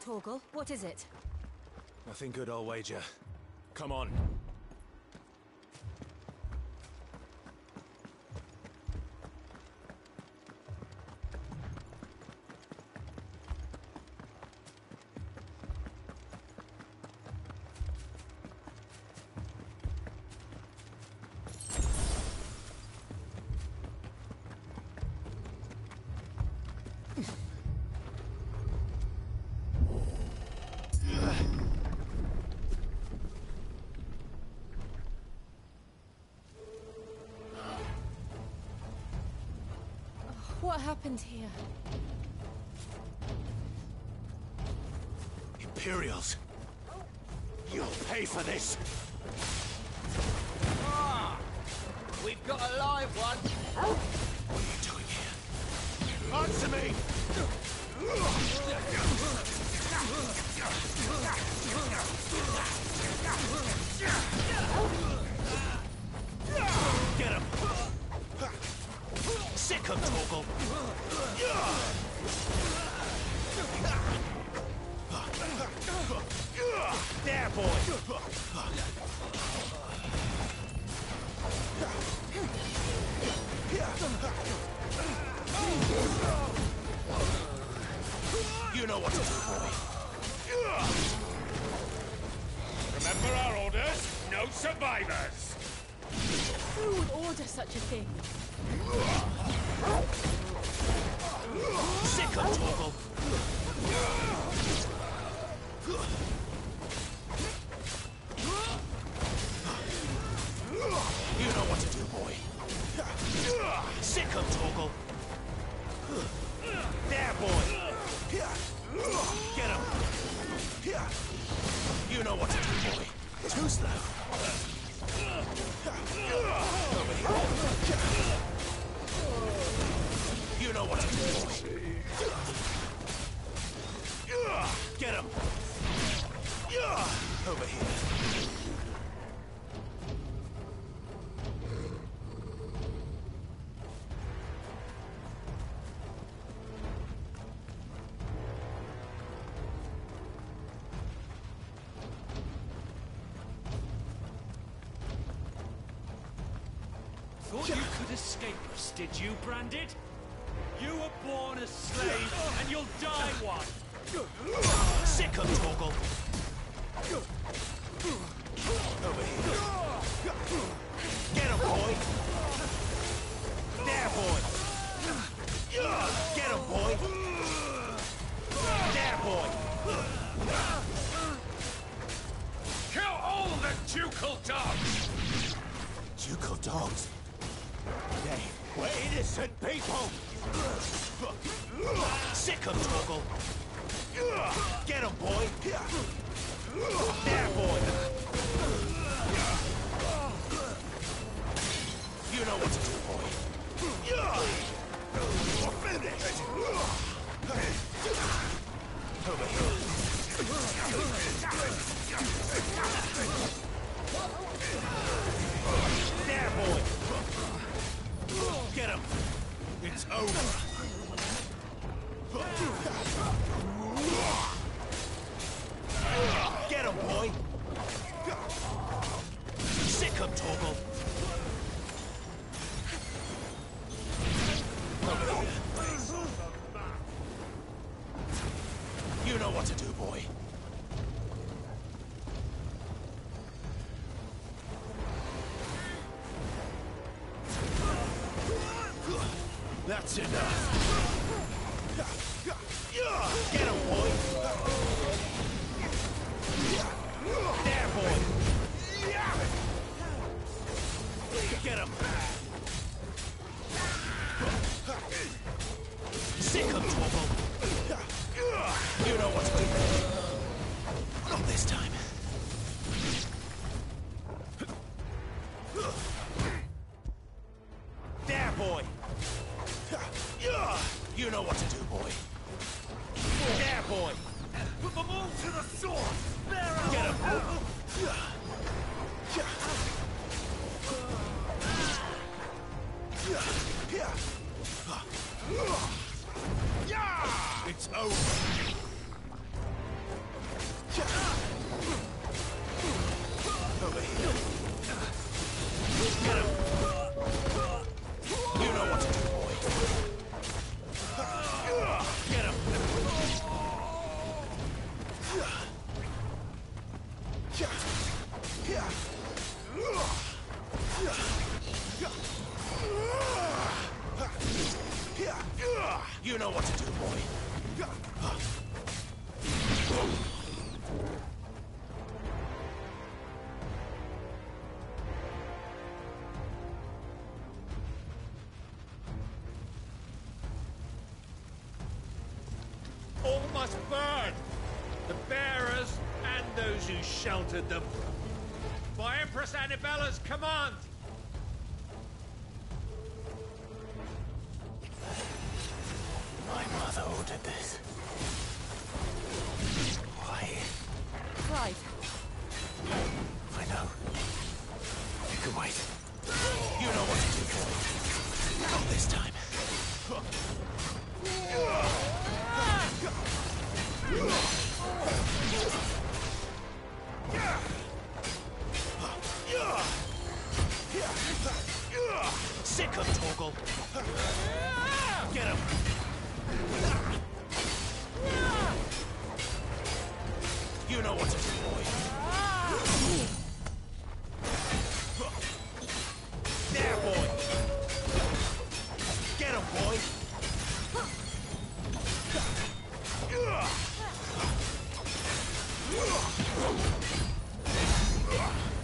Torgal, what is it? Nothing good, I'll wager. Come on. What happened here? Imperials! You'll pay for this! Ah! We've got a live one! What are you doing here? Answer me! Get him! Sick of Torgal! There, boy! You know what to do, boy. Remember our orders? No survivors! Who would order such a thing? Sick of Torgal! You know what to do, boy. Sick of Torgal! There, boy! Get him! You know what to do, boy. Too slow. Over here. You know what to do, boy. Get him! Over here. Thought you could escape us, did you, Branded? You were born a slave, and you'll die one! Sick of Torgal! Over here. Get him, boy! There, boy! Get him, boy! There, boy! Kill all the ducal dogs! Ducal dogs? We're innocent people! Sick of Torgal! Get him, boy! There, boy! You know what to do, boy! Finish! Over here! There, boy! Get him! It's over! Get him, boy! Sick of Torgal! Over here. You know what to do, boy. That's enough! Get him, boy! There, boy! Get him! Sick of Torgal! You know what to do. Not this time. There, boy! You know what to do, boy. There, You know what to do, boy. All must burn! The bearers and those who sheltered them. By Empress Annabella's command! My mother ordered this. Why? Right. I know. You can wait. You know what to do, boy. Not this time. Sick of Torgal. Get him. You know what to do, boy. There, boy. Get him, boy.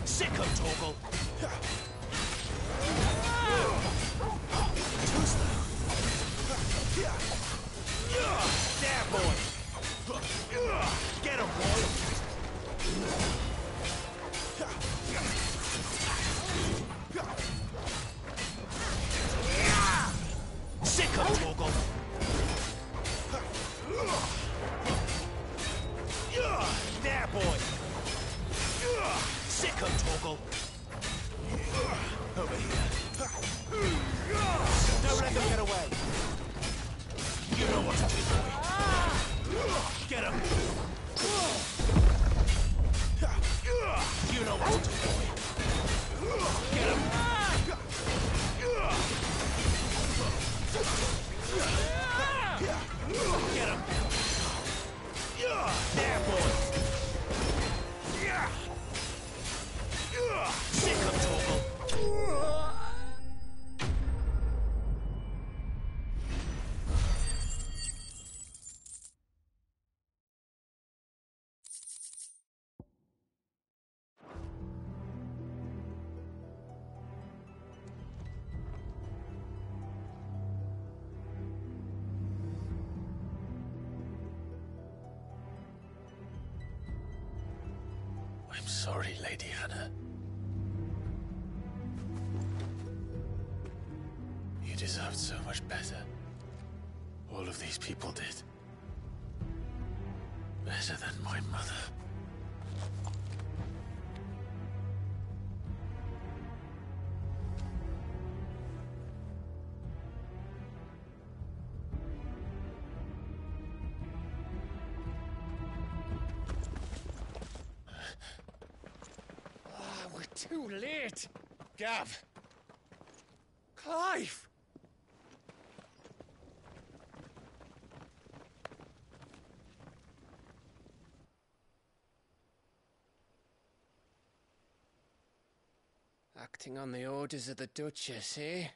Sick of Torgal. Too slow. There, boy. Get him, boy. Sick of Torgal. There, boy. Sick of Torgal. Over here. Don't let them get away. You know what to do, boy. Get him. You know what to do, boy. Get him. Get him. There, boy. Sick of Torgal. I'm sorry, Lady Hannah. You deserved so much better. All of these people did. Better than my mother. We're too late. Gav. Clive. Acting on the orders of the Duchess, eh?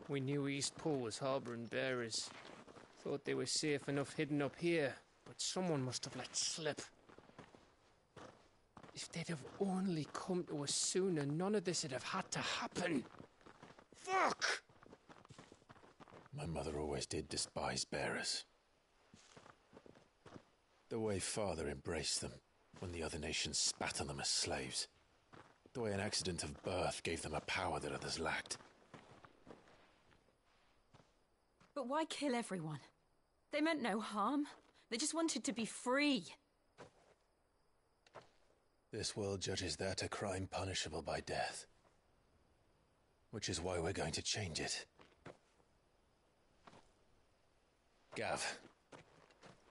We knew Eastpool was harbouring bearers. Thought they were safe enough hidden up here, but someone must have let slip. If they'd have only come to us sooner, none of this would have had to happen. Fuck! My mother always did despise bearers. The way Father embraced them when the other nations spat on them as slaves. The way an accident of birth gave them a power that others lacked. But why kill everyone? They meant no harm. They just wanted to be free. This world judges that a crime punishable by death. Which is why we're going to change it. Gav,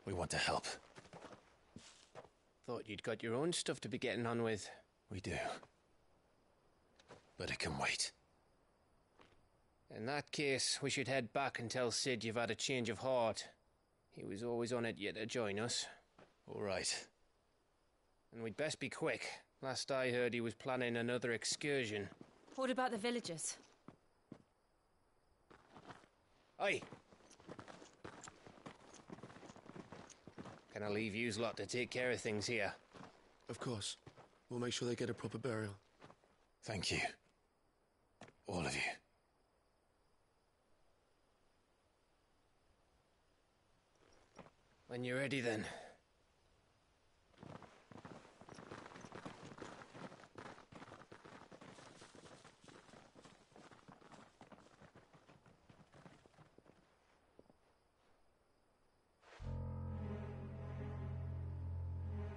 we want to help. Thought you'd got your own stuff to be getting on with. We do. But it can wait. In that case, we should head back and tell Sid you've had a change of heart. He was always on it yet to join us. All right. And we'd best be quick. Last I heard, he was planning another excursion. What about the villagers? Aye. Can I leave yous lot to take care of things here? Of course. We'll make sure they get a proper burial. Thank you. All of you. When you're ready, then.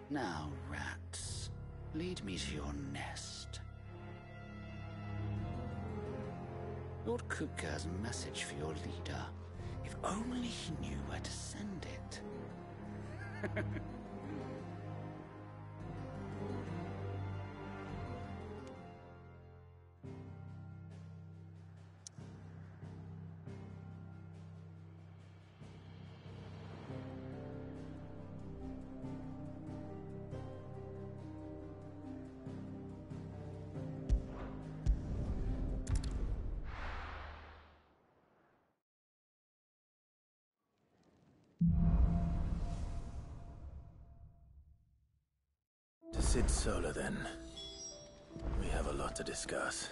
Now, rats, lead me to your nest. Lord Cook has a message for your leader. If only he knew where to send it. To Sid Solar, then. We have a lot to discuss.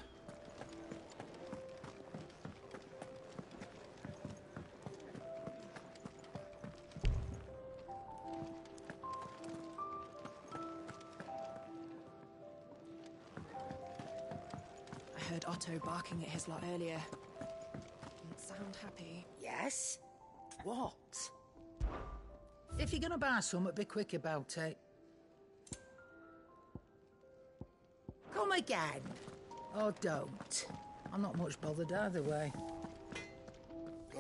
I heard Otto barking at his lot earlier. Didn't sound happy. Yes? What? If you're gonna buy something, be quick about it. Come again. Or don't. I'm not much bothered either way.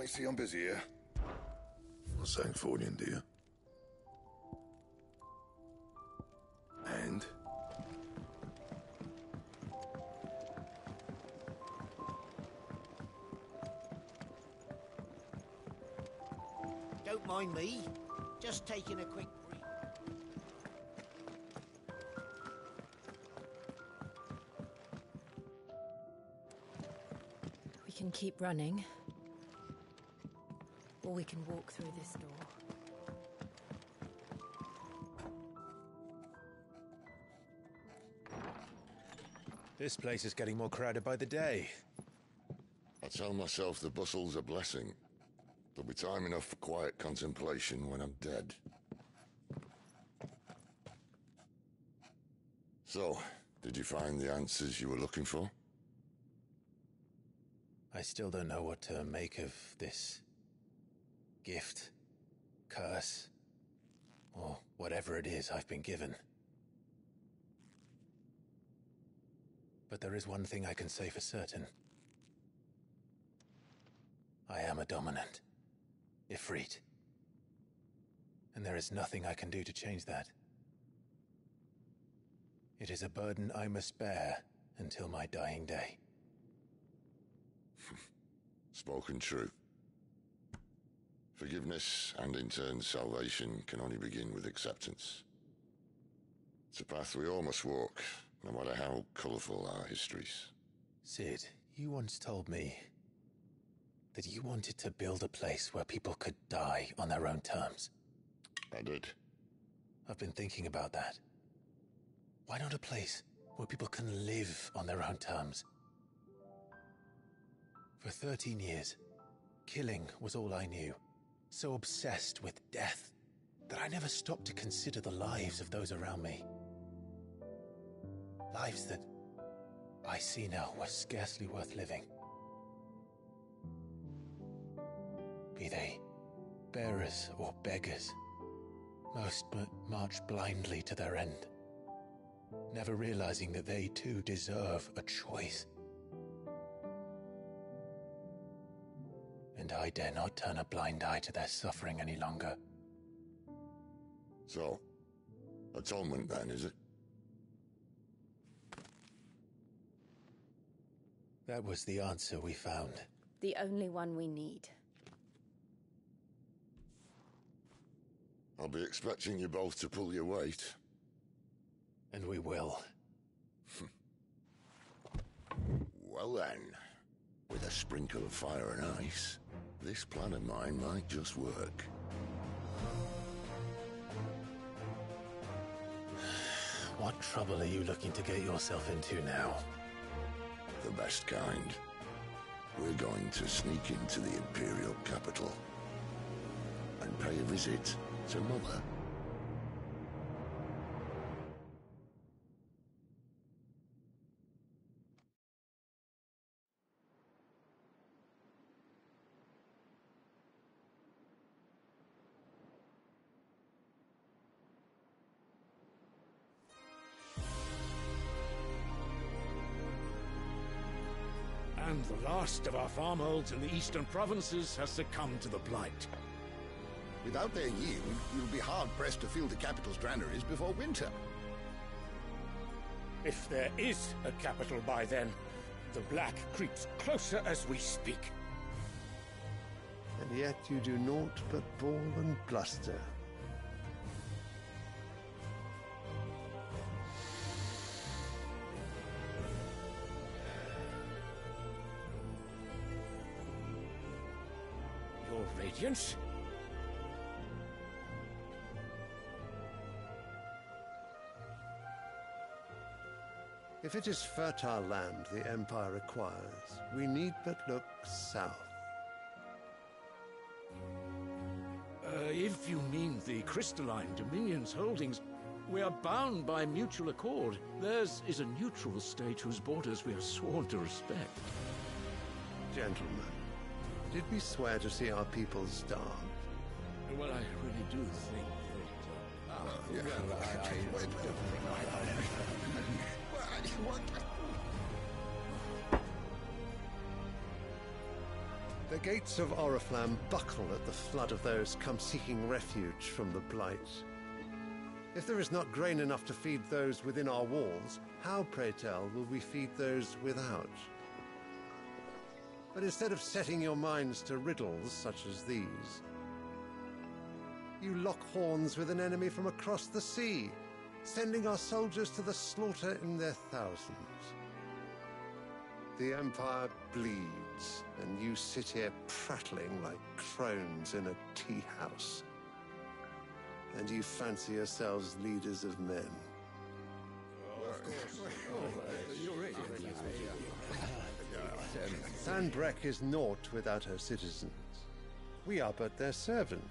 I see I'm busy here. Not saying Fordian, do you? And? Don't mind me. Just taking a quick break. We can keep running. Or we can walk through this door. This place is getting more crowded by the day. I tell myself the bustle's a blessing. There'll be time enough for quiet contemplation when I'm dead. So, did you find the answers you were looking for? I still don't know what to make of this gift, curse, or whatever it is I've been given. But there is one thing I can say for certain. I am a dominant, Ifrit. And there is nothing I can do to change that. It is a burden I must bear until my dying day. Spoken true. Forgiveness and in turn salvation can only begin with acceptance. It's a path we all must walk, no matter how colourful our histories. Sid, you once told me that you wanted to build a place where people could die on their own terms. I did. I've been thinking about that. Why not a place where people can live on their own terms? For 13 years, killing was all I knew. So obsessed with death that I never stopped to consider the lives of those around me. Lives that I see now were scarcely worth living. Be they bearers or beggars, most march blindly to their end, never realizing that they too deserve a choice. And I dare not turn a blind eye to their suffering any longer. So, atonement then, is it? That was the answer we found. The only one we need. I'll be expecting you both to pull your weight. And we will. Well then, with a sprinkle of fire and ice, this plan of mine might just work. What trouble are you looking to get yourself into now? The best kind. We're going to sneak into the Imperial capital and pay a visit to Mother. And the last of our farmholds in the eastern provinces has succumbed to the blight. Without their yield, we'll be hard-pressed to fill the capital's granaries before winter. If there is a capital by then, the black creeps closer as we speak. And yet you do naught but bawl and bluster. Your Radiance? If it is fertile land the Empire requires, we need but look south. If you mean the crystalline Dominion's holdings, we are bound by mutual accord. Theirs is a neutral state whose borders we are sworn to respect. Gentlemen, did we swear to see our people starve? Well, I really do think The gates of Oriflamme buckle at the flood of those come seeking refuge from the blight. If there is not grain enough to feed those within our walls, how, pray tell, will we feed those without? But instead of setting your minds to riddles such as these, you lock horns with an enemy from across the sea, sending our soldiers to the slaughter in their thousands. The Empire bleeds, and you sit here prattling like crones in a tea house. And you fancy yourselves leaders of men. Sanbreque is naught without her citizens. We are but their servants.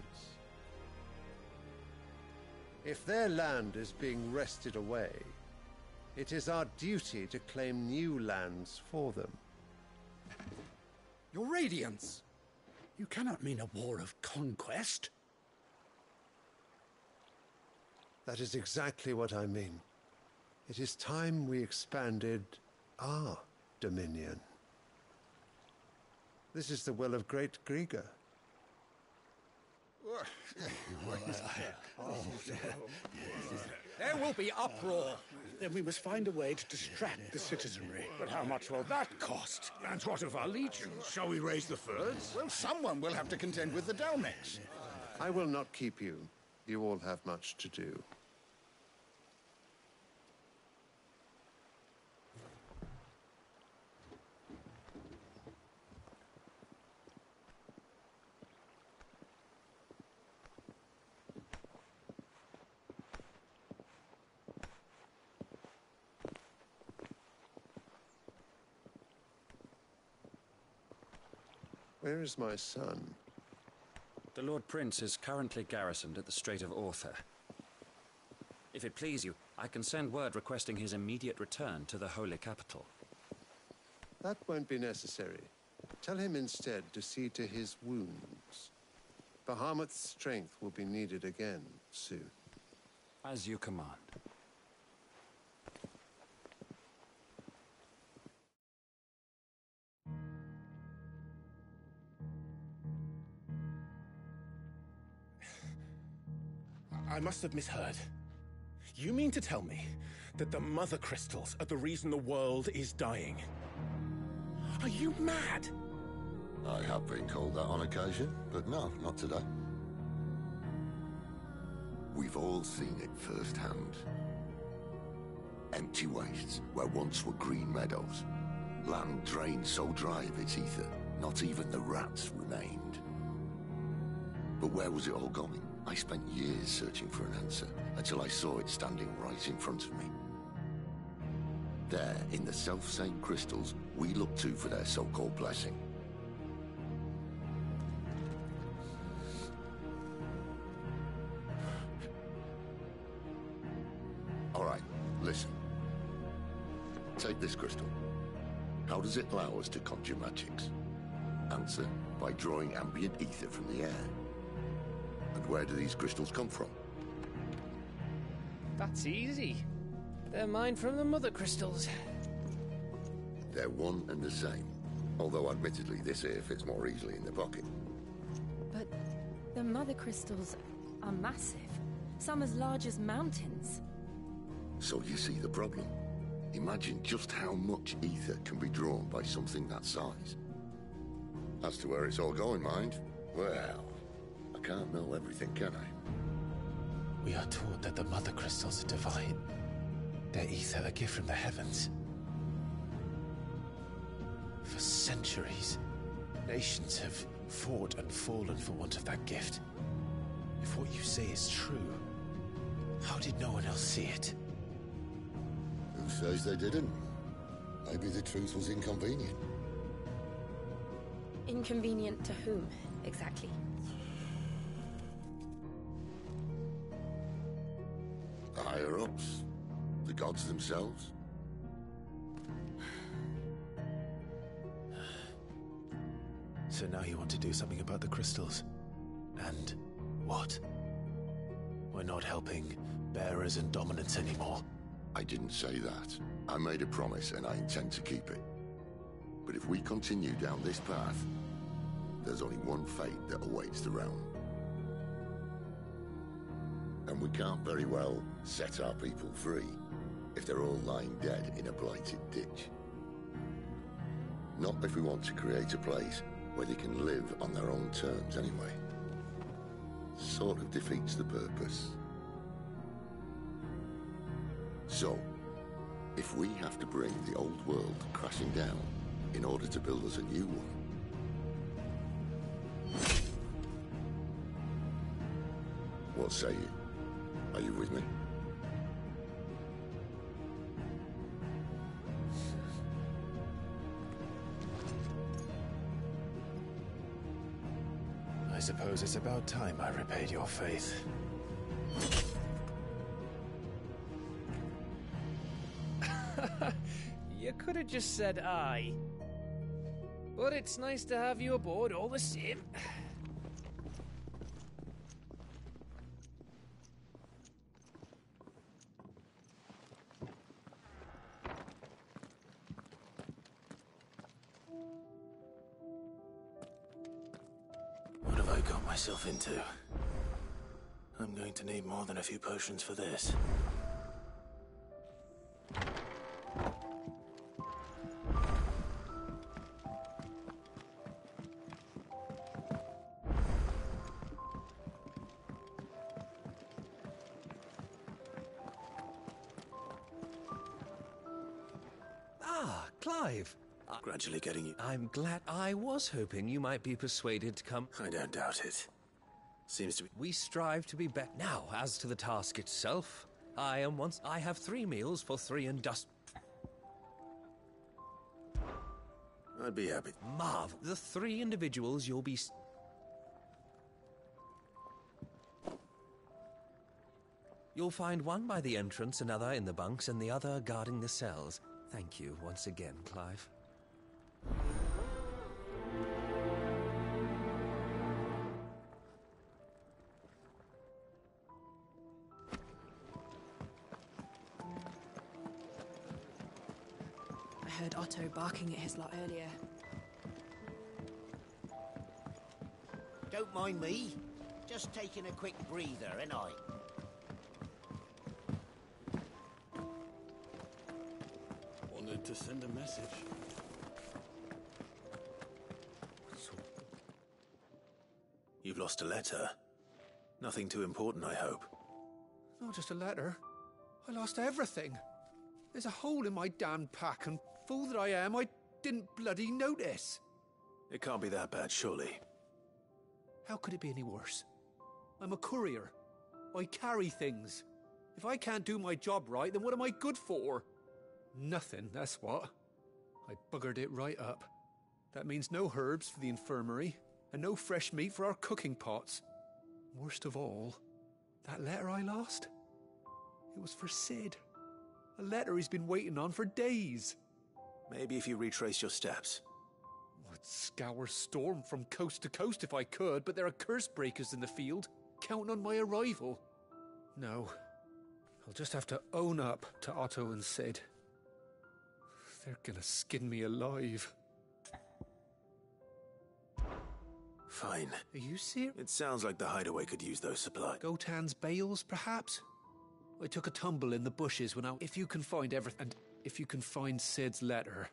If their land is being wrested away, it is our duty to claim new lands for them. Your Radiance! You cannot mean a war of conquest. That is exactly what I mean. It is time we expanded our dominion. This is the will of great Grieger. There will be uproar. Then we must find a way to distract the citizenry. But how much will that cost? And what of our legions? Shall we raise the furs? Well, someone will have to contend with the Dalmex. I will not keep you. You all have much to do. Where is my son? The Lord Prince is currently garrisoned at the Strait of Arthur. If it please you, I can send word requesting his immediate return to the Holy Capital. That won't be necessary. Tell him instead to see to his wounds. Bahamut's strength will be needed again soon. As you command. I must have misheard. You mean to tell me that the mother crystals are the reason the world is dying? Are you mad? I have been called that on occasion, but no, not today. We've all seen it firsthand. empty wastes where once were green meadows. Land drained so dry of its ether, not even the rats remained. But where was it all going? I spent years searching for an answer, until I saw it standing right in front of me. There, in the self-same crystals, we look to for their so-called blessing. All right, listen. Take this crystal. How does it allow us to conjure magics? Answer, by drawing ambient ether from the air. And where do these crystals come from? That's easy. They're mined from the mother crystals. They're one and the same. Although admittedly this here fits more easily in the pocket. But the mother crystals are massive. Some as large as mountains. So you see the problem. Imagine just how much ether can be drawn by something that size. As to where it's all going, mind, well, I can't know everything, can I? We are taught that the mother crystals are divine. Their ether a gift from the heavens. For centuries, nations have fought and fallen for want of that gift. If what you say is true, how did no one else see it? Who says they didn't? Maybe the truth was inconvenient. Inconvenient to whom, exactly? The higher-ups? The gods themselves? So now you want to do something about the crystals. And what? We're not helping bearers and dominants anymore. I didn't say that. I made a promise and I intend to keep it. But if we continue down this path, there's only one fate that awaits the realm. And we can't very well set our people free if they're all lying dead in a blighted ditch. Not if we want to create a place where they can live on their own terms anyway. Sort of defeats the purpose. So, if we have to bring the old world crashing down in order to build us a new one, what say you? Are you with me? I suppose it's about time I repaid your faith. You could have just said aye. But it's nice to have you aboard all the same. What have I got myself into? I'm going to need more than a few potions for this. Ah, Clive. Gradually getting you. I'm glad. I was hoping you might be persuaded to come. I don't doubt it. Seems to be. We strive to be better. Now, as to the task itself, I have 3 meals for 3 and dust. I'd be happy. Marv, the 3 individuals you'll be. You'll find one by the entrance, another in the bunks, and the other guarding the cells. Thank you once again, Clive. I heard Otto barking at his lot earlier. Don't mind me. Just taking a quick breather, ain't I? Wanted to send a message. You've lost a letter. Nothing too important, I hope. Not just a letter. I lost everything. There's a hole in my damn pack, and fool that I am, I didn't bloody notice. It can't be that bad, surely. How could it be any worse? I'm a courier. I carry things. If I can't do my job right, then what am I good for? Nothing, that's what. I buggered it right up. That means no herbs for the infirmary, and no fresh meat for our cooking pots. Worst of all, that letter I lost? It was for Sid. A letter he's been waiting on for days. Maybe if you retrace your steps. I'd scour Storm from coast to coast if I could, but there are curse breakers in the field, counting on my arrival. No, I'll just have to own up to Otto and Sid. They're gonna skin me alive. Fine. Are you serious? It sounds like the hideaway could use those supplies. Gotan's bales, perhaps? I took a tumble in the bushes when I... If you can find everything, and if you can find Sid's letter...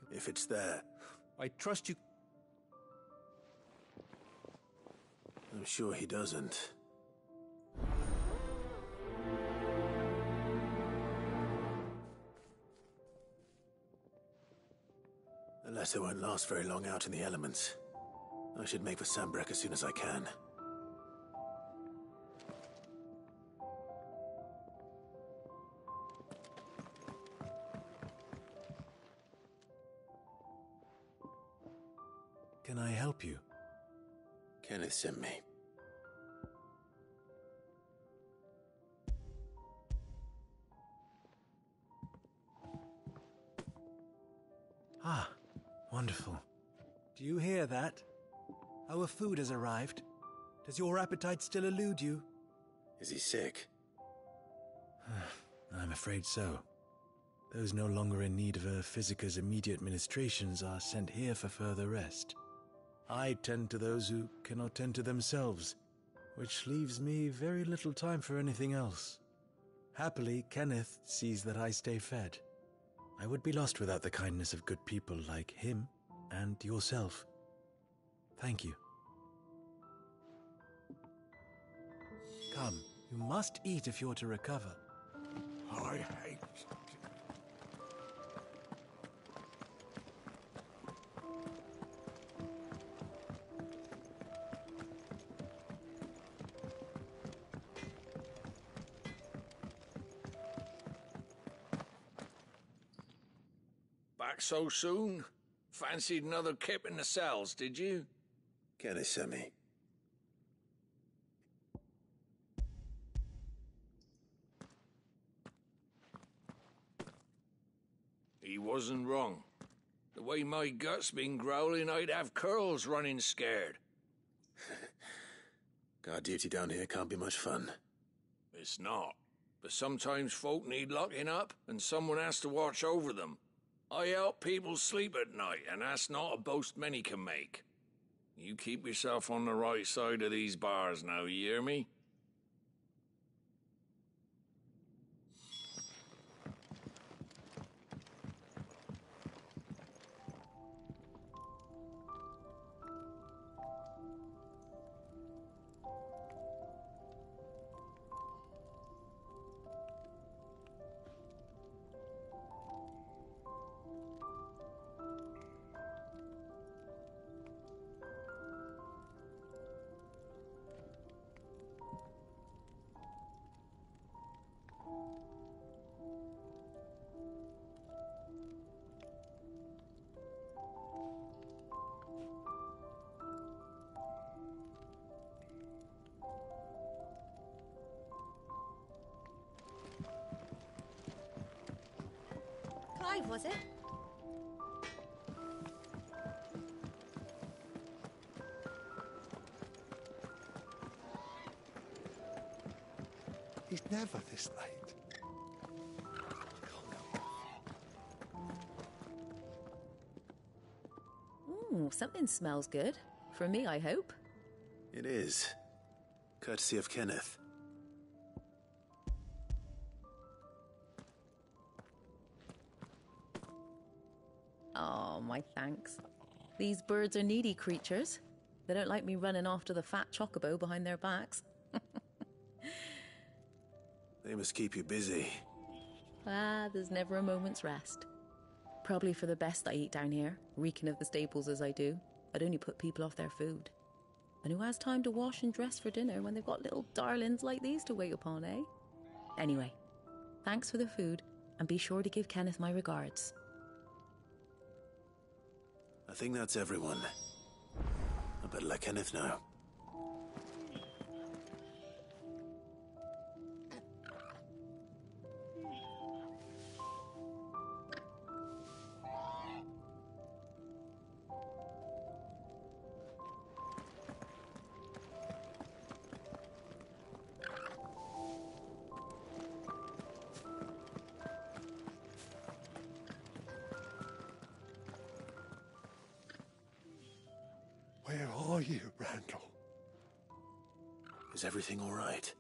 If it's there. I trust you... I'm sure he doesn't. The letter won't last very long out in the elements. I should make for Sambrek as soon as I can. Can I help you? Kenneth sent me. Ah, wonderful. Do you hear that? Our food has arrived. Does your appetite still elude you? Is he sick? I'm afraid so. Those no longer in need of a Physica's immediate ministrations are sent here for further rest. I tend to those who cannot tend to themselves, which leaves me very little time for anything else. Happily, Kenneth sees that I stay fed. I would be lost without the kindness of good people like him and yourself. Thank you. Come, you must eat if you're to recover. I hate... Back so soon? Fancied another kip in the cells, did you? Kenneth sent me. He wasn't wrong. The way my gut's been growling, I'd have curls running scared. Guard duty down here can't be much fun. It's not. But sometimes folk need locking up, and someone has to watch over them. I help people sleep at night, and that's not a boast many can make. You keep yourself on the right side of these bars now, you hear me? Clive, was it? He's never this late. Ooh, something smells good. For me, I hope. It is. Courtesy of Kenneth. Oh, my thanks. These birds are needy creatures. They don't like me running after the fat chocobo behind their backs. They must keep you busy. Ah, there's never a moment's rest. Probably for the best I eat down here, reeking of the staples as I do. I'd only put people off their food. And who has time to wash and dress for dinner when they've got little darlings like these to wait upon, eh? Anyway, thanks for the food, and be sure to give Kenneth my regards. I think that's everyone. I better let Kenneth know. Where are you, Randall? Is everything all right?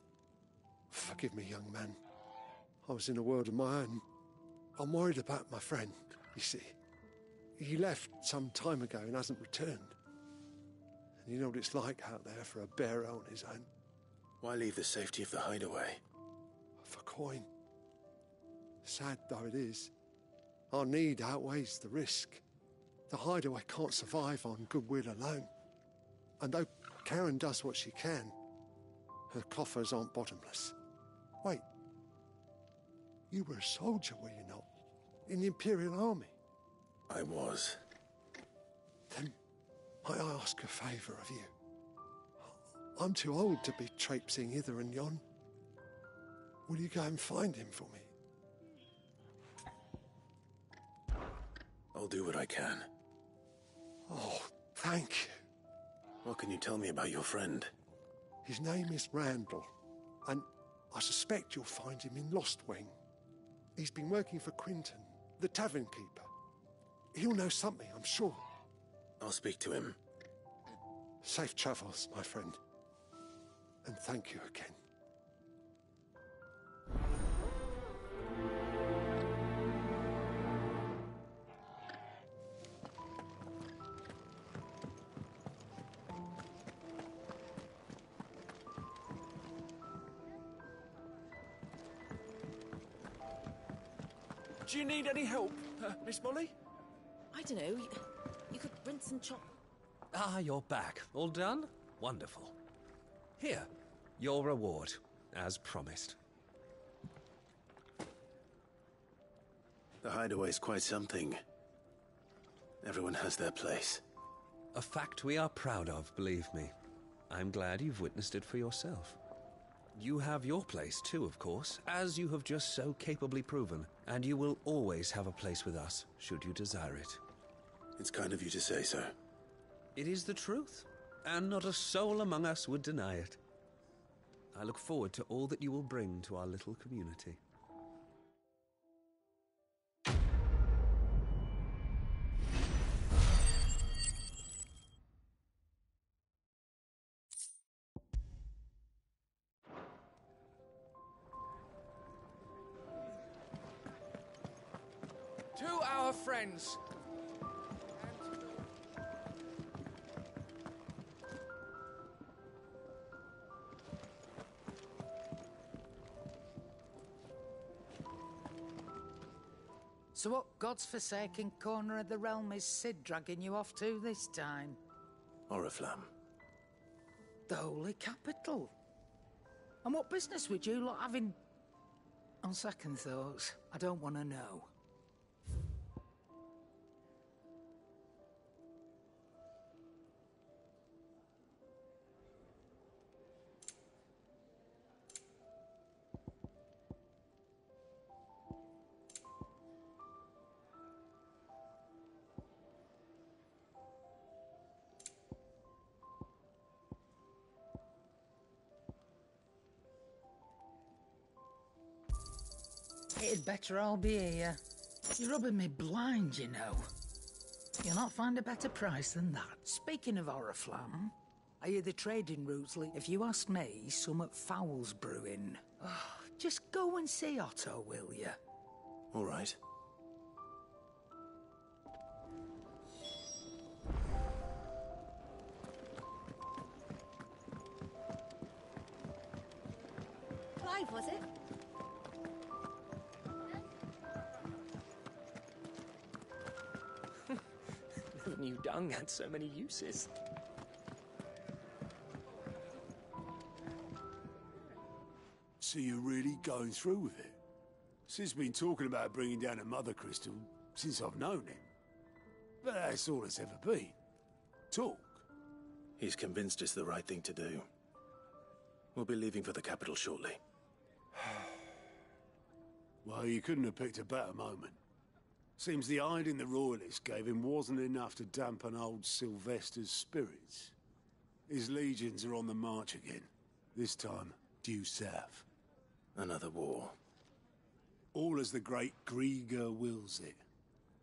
Forgive me, young man. I was in a world of my own. I'm worried about my friend, you see. He left some time ago and hasn't returned. And you know what it's like out there for a bearer on his own. Why leave the safety of the hideaway? For coin. Sad though it is, our need outweighs the risk. The hideaway can't survive on goodwill alone. And though Karen does what she can, her coffers aren't bottomless. Wait, you were a soldier, were you not? In the Imperial Army? I was. Then might I ask a favour of you? I'm too old to be traipsing hither and yon. Will you go and find him for me? I'll do what I can. Oh, thank you. What can you tell me about your friend? His name is Randall, and I suspect you'll find him in Lost Wing. He's been working for Quinton, the tavern keeper. He'll know something, I'm sure. I'll speak to him. Safe travels, my friend. And thank you again. Do you need any help, Miss Molly? I don't know. You could rinse and chop. Ah, you're back. All done? Wonderful. Here, your reward, as promised. The hideaway's quite something. Everyone has their place. A fact we are proud of, believe me. I'm glad you've witnessed it for yourself. You have your place too, of course, as you have just so capably proven, and you will always have a place with us, should you desire it. It's kind of you to say so. It is the truth, and not a soul among us would deny it. I look forward to all that you will bring to our little community. To our friends. So what god's-forsaken corner of the realm is Sid dragging you off to this time? Oriflamme. The Holy Capital. And what business would you lot have in... On second thoughts, I don't want to know. It'd better all be here. You're rubbing me blind, you know. You'll not find a better price than that. Speaking of Oriflamme, I hear the trading routes lead. If you ask me, somewhat foul's brewing. Oh, just go and see Otto, will you? All right. Clive, was it? Never knew dung had so many uses. So you're really going through with it? Sid's been talking about bringing down a mother crystal since I've known him. But that's all it's ever been. Talk. He's convinced it's the right thing to do. We'll be leaving for the capital shortly. Well, you couldn't have picked a better moment. Seems the hiding the Royalists gave him wasn't enough to dampen old Sylvester's spirits. His legions are on the march again. This time, due south. Another war. All as the great Grieger wills it.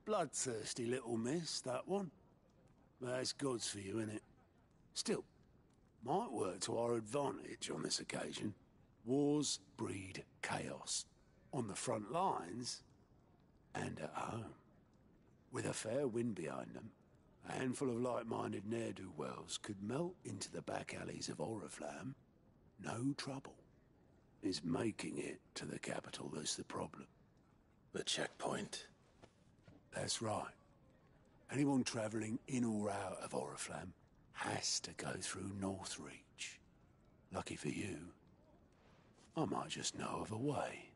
Bloodthirsty little miss, that one. That's God's for you, innit? Still, might work to our advantage on this occasion. Wars breed chaos. On the front lines, and at home. With a fair wind behind them, a handful of like-minded ne'er-do-wells could melt into the back alleys of Oriflamme. No trouble. It's making it to the capital that's the problem. The checkpoint. That's right. Anyone travelling in or out of Oriflamme has to go through Northreach. Lucky for you, I might just know of a way.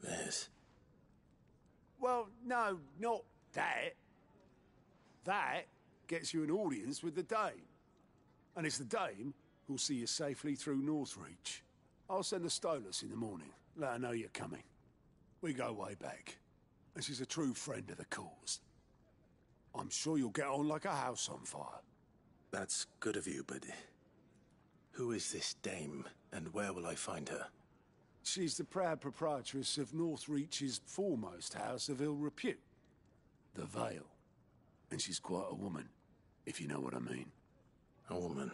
This? Well, no, not that. That gets you an audience with the Dame. And it's the Dame who'll see you safely through Northreach. I'll send the Stolas in the morning. Let her know you're coming. We go way back. And she's a true friend of the cause. I'm sure you'll get on like a house on fire. That's good of you, but who is this Dame, and where will I find her? She's the proud proprietress of Northreach's foremost house of ill repute, the Vale. And she's quite a woman, if you know what I mean. A woman?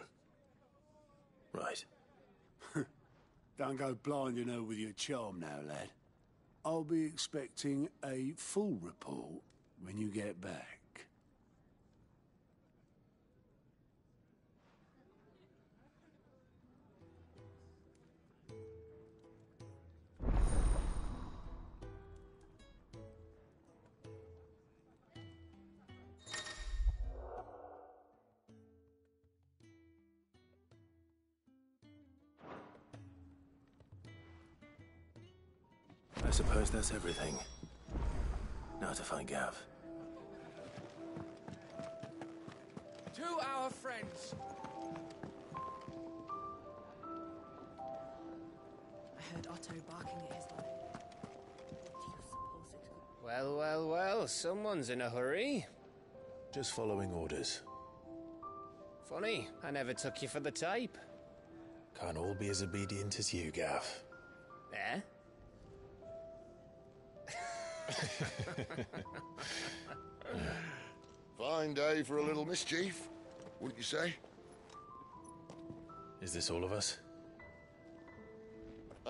Right. Don't go blinding her with your charm now, lad. I'll be expecting a full report when you get back. I suppose that's everything. Now to find Gav. To our friends. I heard Otto barking at his life. Well, well, well, someone's in a hurry. Just following orders. Funny, I never took you for the type. Can't all be as obedient as you, Gav. Eh? Fine day for a little mischief, wouldn't you say? Is this all of us?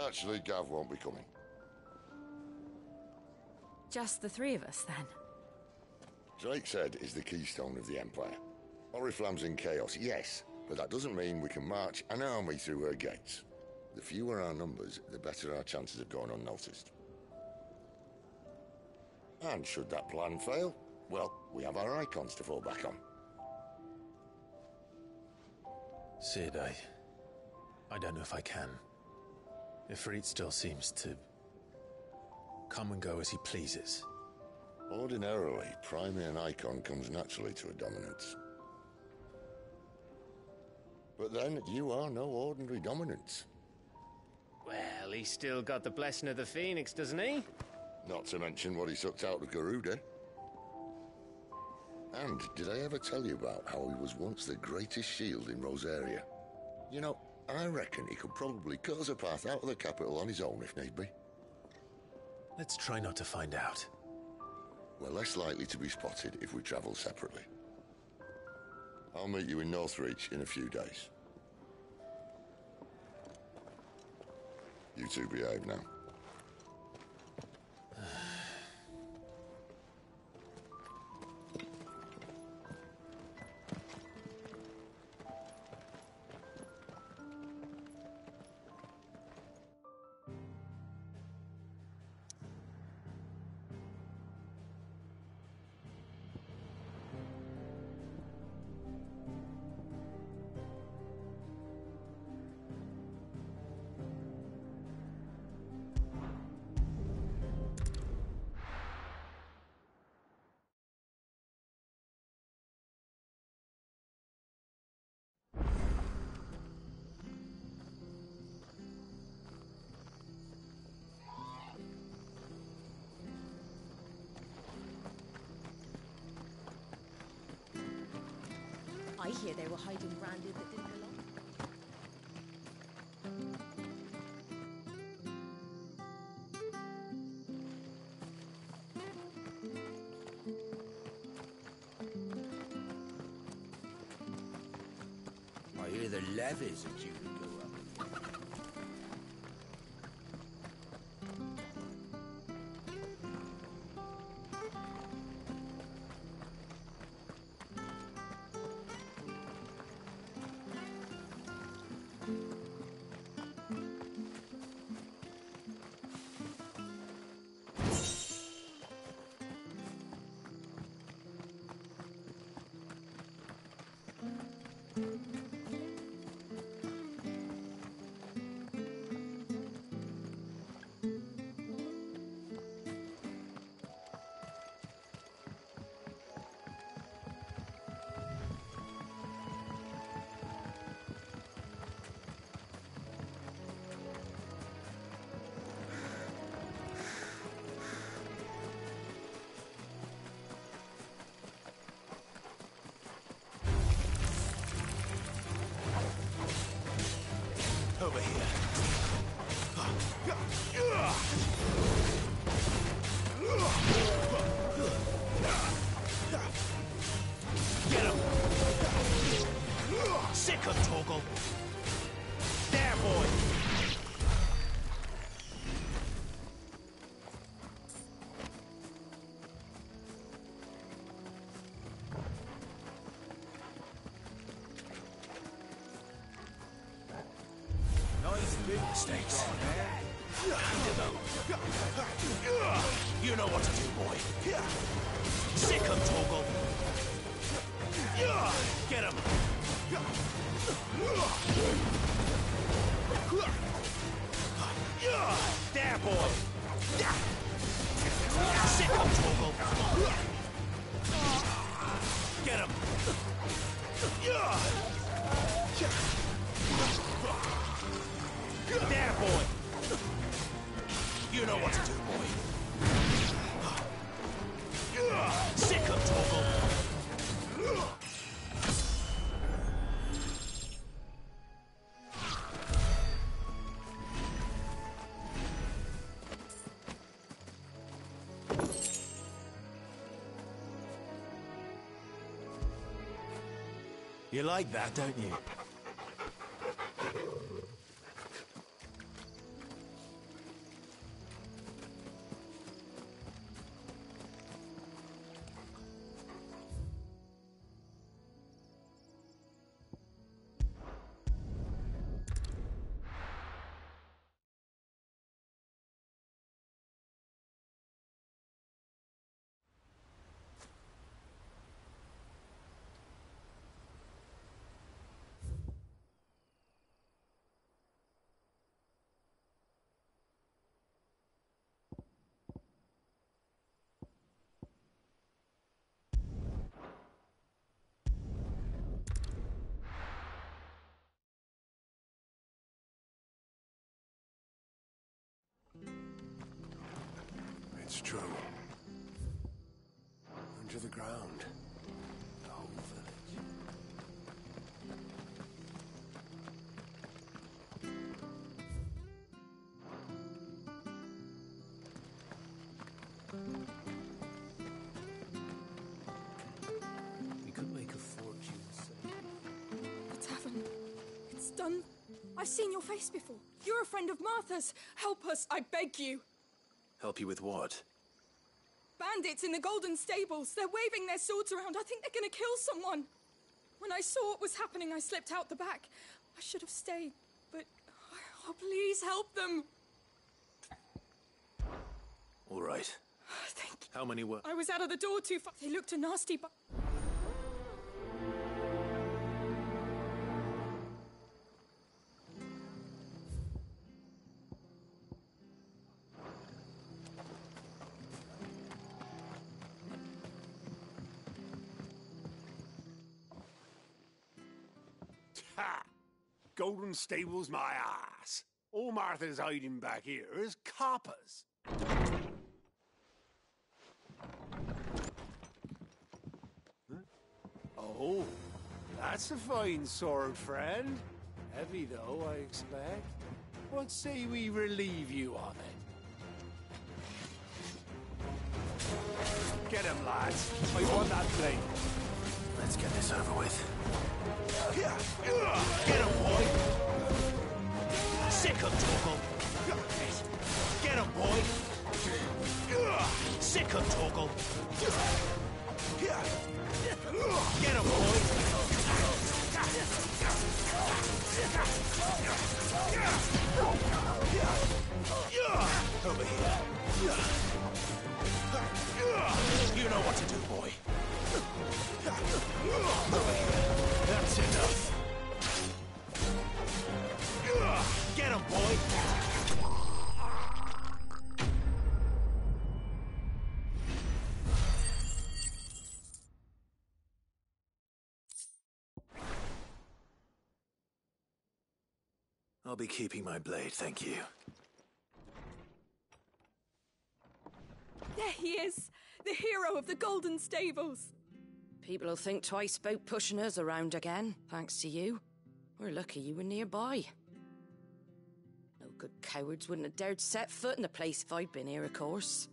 Actually, Gav won't be coming. Just the three of us, then? Drake's Head is the keystone of the Empire. Oriflamme's in chaos, yes, but that doesn't mean we can march an army through her gates. The fewer our numbers, the better our chances of going unnoticed. And should that plan fail, well, we have our icons to fall back on. Sid, I don't know if I can. Ifrit still seems to come and go as he pleases. Ordinarily, priming an icon comes naturally to a dominance. But then, you are no ordinary dominance. Well, he's still got the blessing of the Phoenix, doesn't he? Not to mention what he sucked out of Garuda. And did I ever tell you about how he was once the greatest shield in Rosaria? You know, I reckon he could probably cut us a path out of the capital on his own if need be. Let's try not to find out. We're less likely to be spotted if we travel separately. I'll meet you in Northreach in a few days. You two behave now. I hear they were hiding branded that didn't belong. I hear the levies are due to go up. Over here. Get him! Sick of Toggle! There, boy! Nice big Mistakes. Ditto. You know what to do, boy. Sick of Toggle! Get him! There, boy! Sick of Toggle! Get him! There, boy! You know what to do, boy. Sick of Toggle! You like that, don't you? It's true. Under the ground. The whole village. We could make a fortune, say. The tavern. It's done. I've seen your face before. You're a friend of Martha's. Help us, I beg you. Help you with what? Bandits in the Golden Stables. They're waving their swords around. I think they're gonna kill someone. When I saw what was happening, I slipped out the back. I should have stayed, but... Oh, please help them. All right. Thank you. How many were... I was out of the door too far. They looked a nasty, but... Ha! Golden Stables my ass. All Martha's hiding back here is coppers. Huh? Oh, That's a fine sword, friend. Heavy, though, I expect. What say we relieve you of it? Get him, lads. I want that blade. Let's get this over with. Get him, boy! Sick of Torgal! Get him, boy! Sick of Torgal! Get him, boy! Over here. You know what to do, boy. Over here. That's enough. Get him, boy! I'll be keeping my blade, thank you. There he is! The hero of the Golden Stables! People will think twice about pushing us around again, thanks to you. We're lucky you were nearby. No good cowards wouldn't have dared set foot in the place if I'd been here, of course.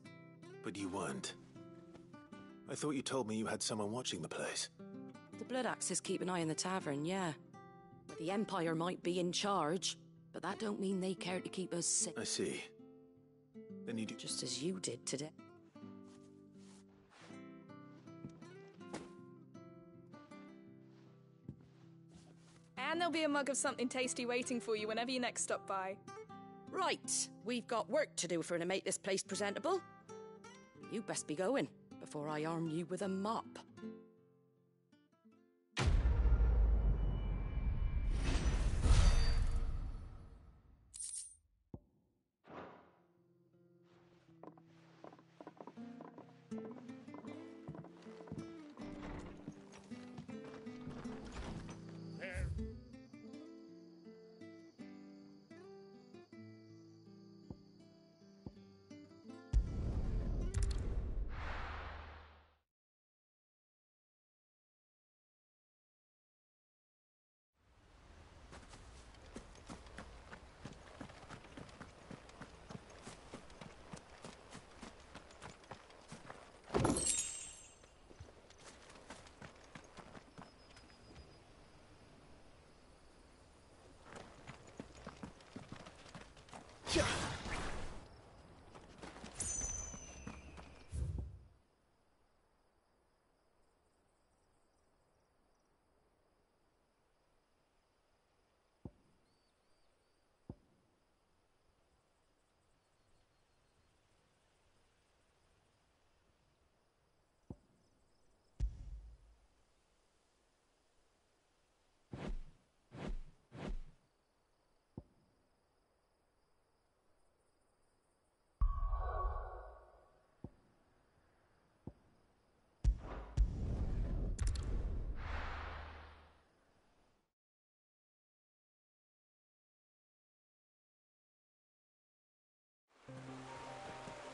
But you weren't. I thought you told me you had someone watching the place. The Blood Axes keep an eye on the tavern, yeah. But the Empire might be in charge, but that don't mean they care to keep us safe. I see. Then you do... Just as you did today. And there'll be a mug of something tasty waiting for you whenever you next stop by. Right, we've got work to do for to make this place presentable. You best be going, before I arm you with a mop.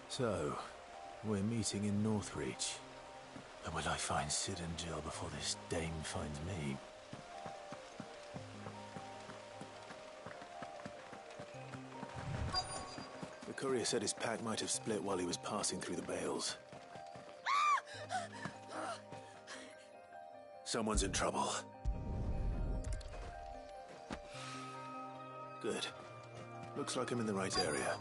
So, we're meeting in Northreach. And will I find Sid and Jill before this dame finds me? The courier said his pack might have split while he was passing through the bales. Someone's in trouble. Good. Looks like I'm in the right area.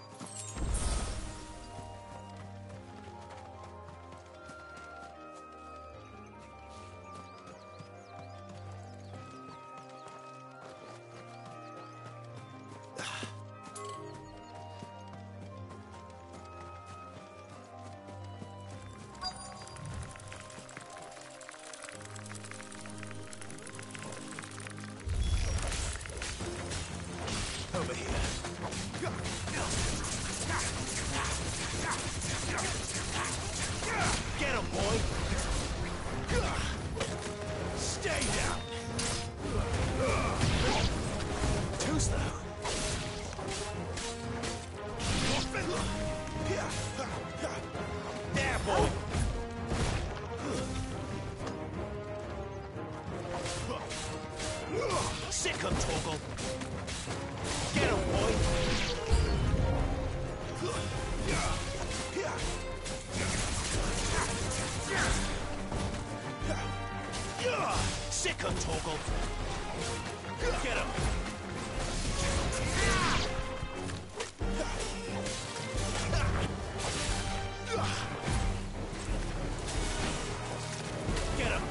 Over here. Torgal. Get him! Get him!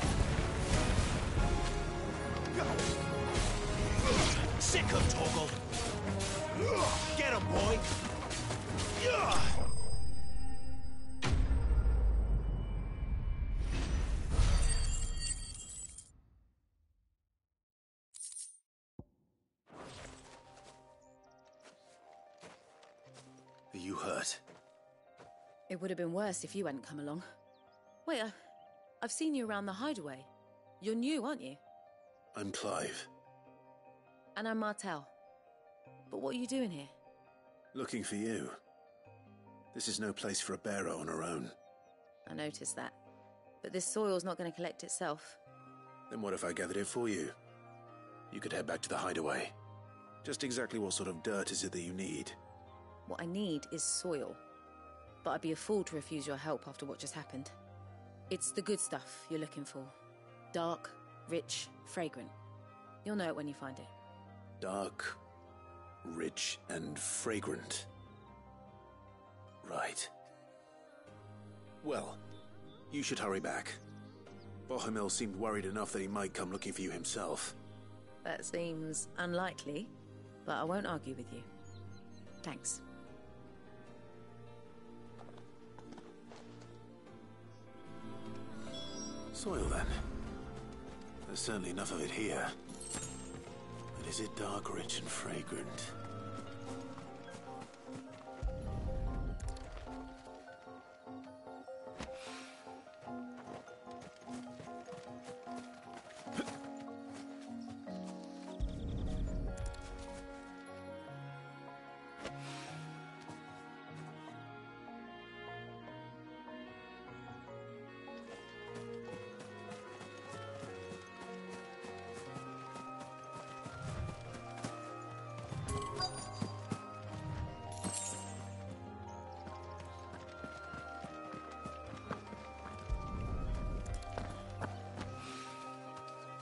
Sick him, Torgal! Get him, boy! Are you hurt? It would have been worse if you hadn't come along. Wait, I've seen you around the hideaway. You're new, aren't you? I'm Clive. And I'm Martel. But what are you doing here? Looking for you. This is no place for a bearer on her own. I noticed that. But this soil's not going to collect itself. Then what if I gathered it for you? You could head back to the hideaway. Just exactly what sort of dirt is it that you need? What I need is soil. But I'd be a fool to refuse your help after what just happened. It's the good stuff you're looking for. Dark, rich, fragrant. You'll know it when you find it. Dark, rich, and fragrant. Right. Well, you should hurry back. Bohemil seemed worried enough that he might come looking for you himself. That seems unlikely, but I won't argue with you. Thanks. Soil, then. There's certainly enough of it here. But is it dark, rich, and fragrant?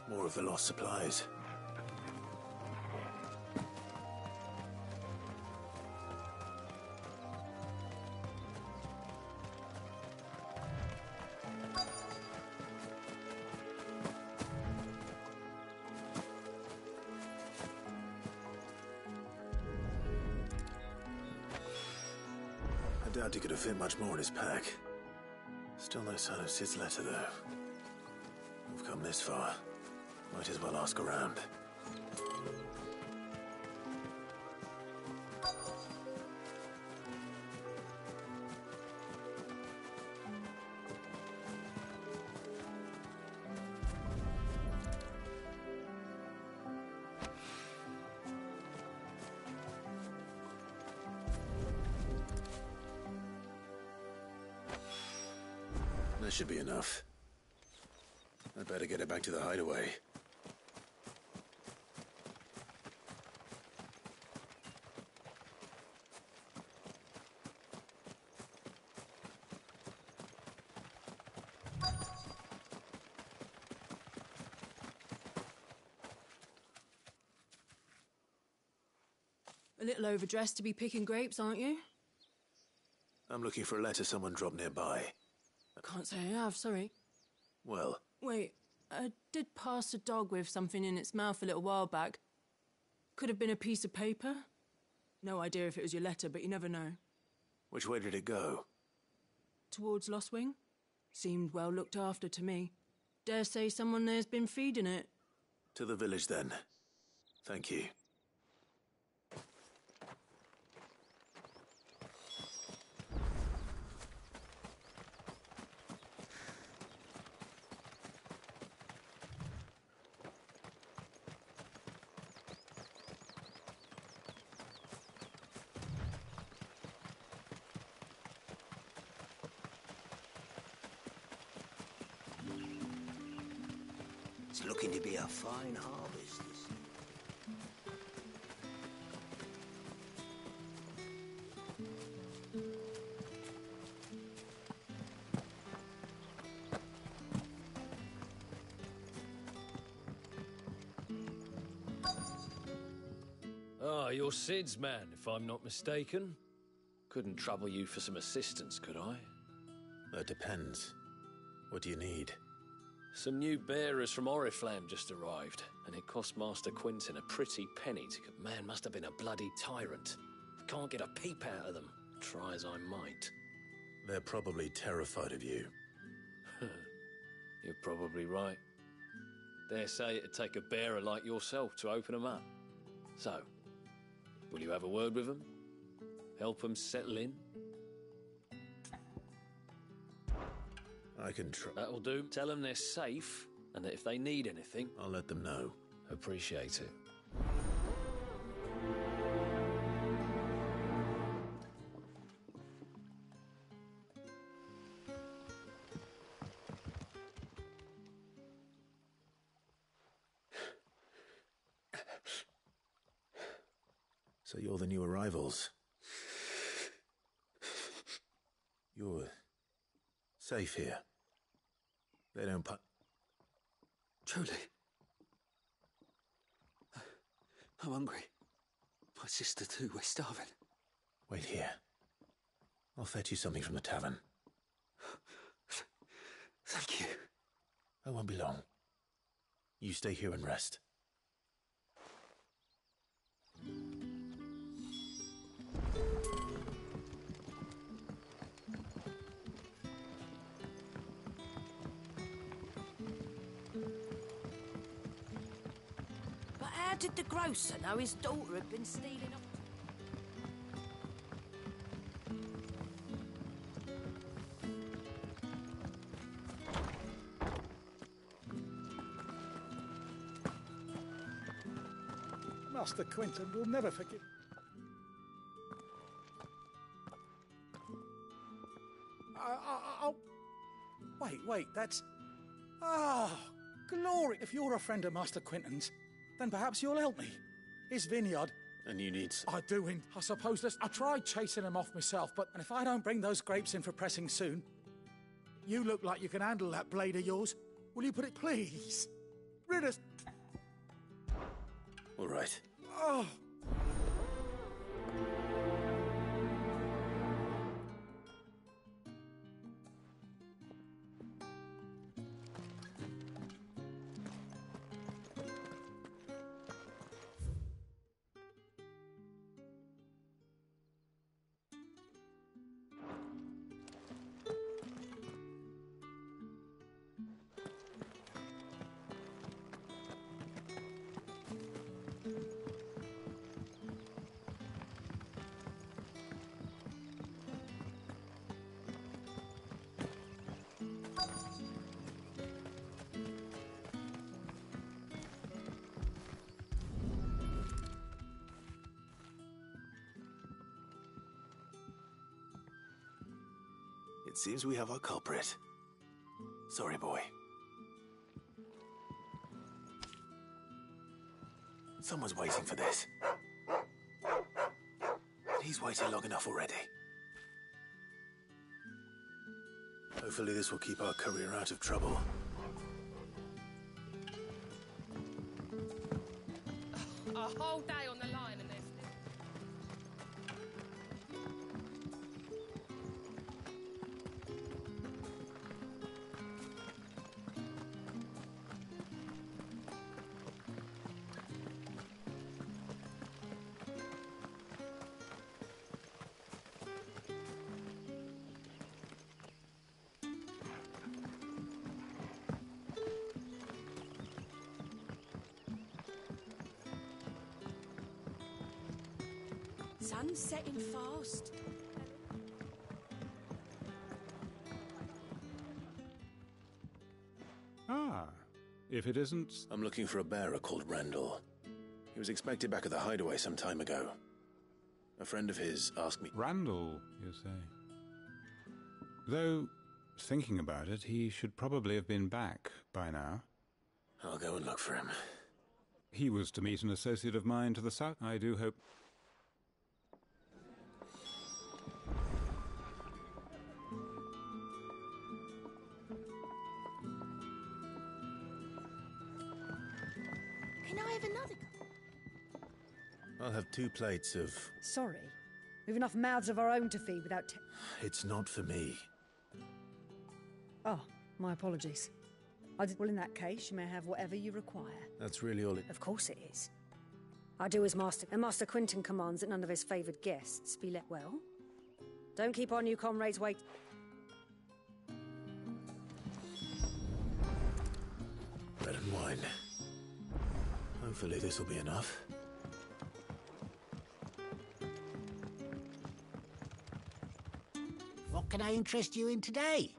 More of the lost supplies. I doubt he could have fit much more in his pack. Still no sign of Sid's letter, though. We've come this far. Might as well ask around. That should be enough. I'd better get it back to the hideaway. A little overdressed to be picking grapes, aren't you? I'm looking for a letter someone dropped nearby. I can't say I have, sorry. Well, Wait, I did pass a dog with something in its mouth a little while back. Could have been a piece of paper. No idea if it was your letter, but you never know. which way did it go? Towards Lost Wing. Seemed well looked after to me. Dare say someone there's been feeding it. To the village, then. Thank you. It's looking to be a fine harvest. Ah, you're Sid's man, if I'm not mistaken. Couldn't trouble you for some assistance, could I? That depends. What do you need? Some new bearers from Oriflamme just arrived, and it cost Master Quinton a pretty penny to... Man must have been a bloody tyrant. Can't get a peep out of them, try as I might. They're probably terrified of you. You're probably right. Dare say it'd take a bearer like yourself to open them up. So, will you have a word with them? Help them settle in? I can try. That'll do. Tell them they're safe, and that if they need anything... I'll let them know. Appreciate it. So you're the new arrivals. You're safe here. They don't Truly. I'm hungry. My sister too, we're starving. Wait here. I'll fetch you something from the tavern. Thank you. I won't be long. You stay here and rest. But how did the grocer know his daughter had been stealing up? Master Quinton will never forgive. Oh, wait, that's... Ah, glory! If you're a friend of Master Quinton's, then perhaps you'll help me. His vineyard... And you need... I do, I suppose this... I tried chasing him off myself, but if I don't bring those grapes in for pressing soon... You look like you can handle that blade of yours. Will you put it, please? Rid us... All right. Oh... It seems we have our culprit. Sorry, boy. Someone's waiting for this. And he's waited long enough already. Hopefully this will keep our career out of trouble. A whole day on the line and they're Sun's setting fast. Ah, if it isn't... I'm looking for a bearer called Randall. He was expected back at the hideaway some time ago. A friend of his asked me... Randall, you say? Though, thinking about it, he should probably have been back by now. I'll go and look for him. He was to meet an associate of mine to the south. I do hope... Can I have another cup? I'll have 2 plates of... Sorry. We've enough mouths of our own to feed without... It's not for me. Oh, my apologies. Well, in that case, you may have whatever you require. That's really all it... Of course it is. I do as Master... And Master Quinton commands that none of his favoured guests be let... Well? Don't keep our new comrades wait... Bread and wine. Hopefully this will be enough. What can I interest you in today?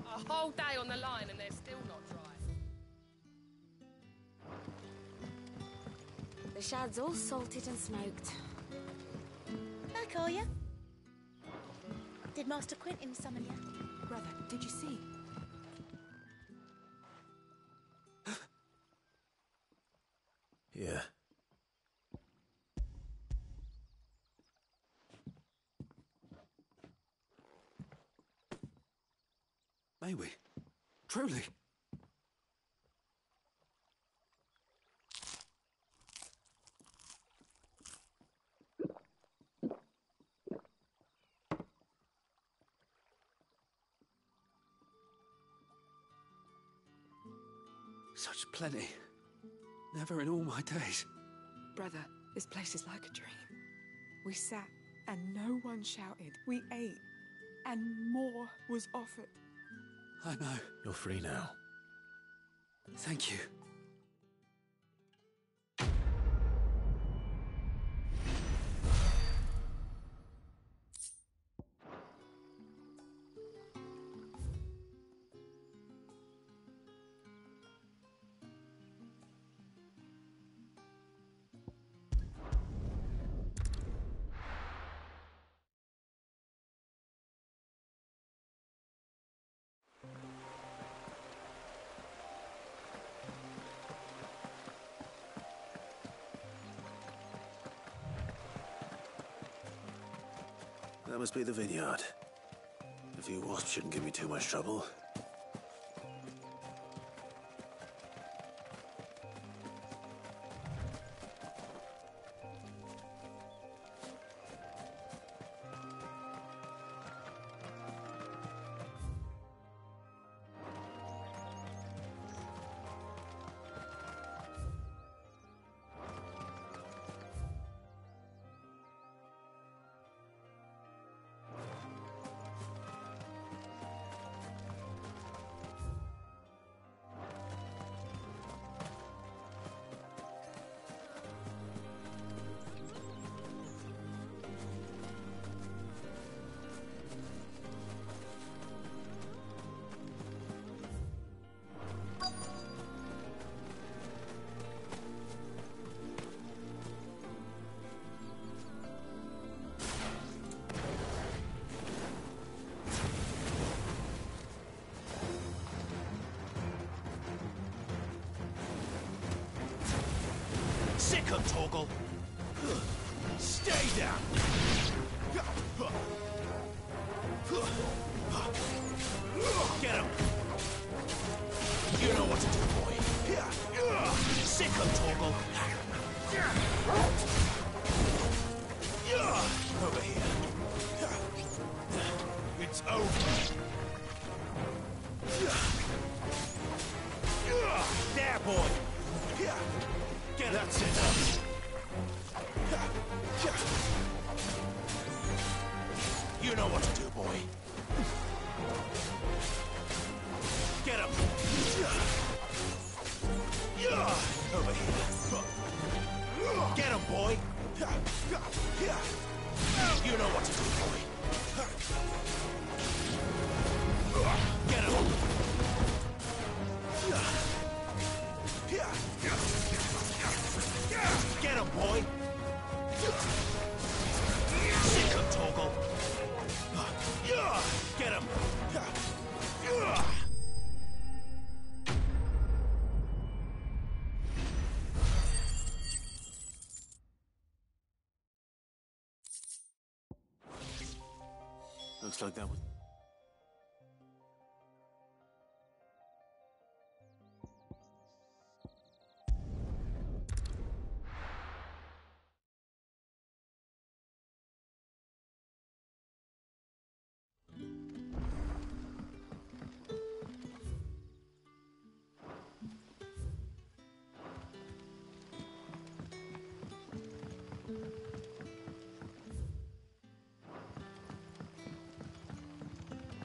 A whole day on the line and they're still not dry. The shad's all salted and smoked. Back, are you? Did Master Quinton summon you? Brother, did you see? Yeah. May we? Truly? Such plenty. Never in all my days. Brother, this place is like a dream. We sat and no one shouted. We ate and more was offered. I know. You're free now. Thank you. That must be the vineyard. A few wasps shouldn't give me too much trouble. Sick of Torgal! Stay down! Get him! You know what to do, boy. Sick of Torgal. Over here. It's over. There, boy. Get that's it. You know what to do, boy. Get him. Over here. Get him, boy. You know what to do, boy. Get him. Get him, boy. Sick of Torgal. Get him. Looks like that was...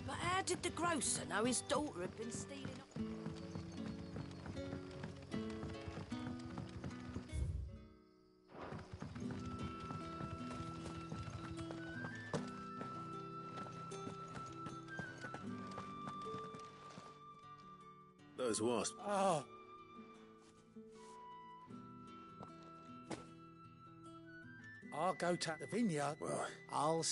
How did the grocer know his daughter had been stealing up? Those wasps. Oh. I'll go to the vineyard. Well, I'll...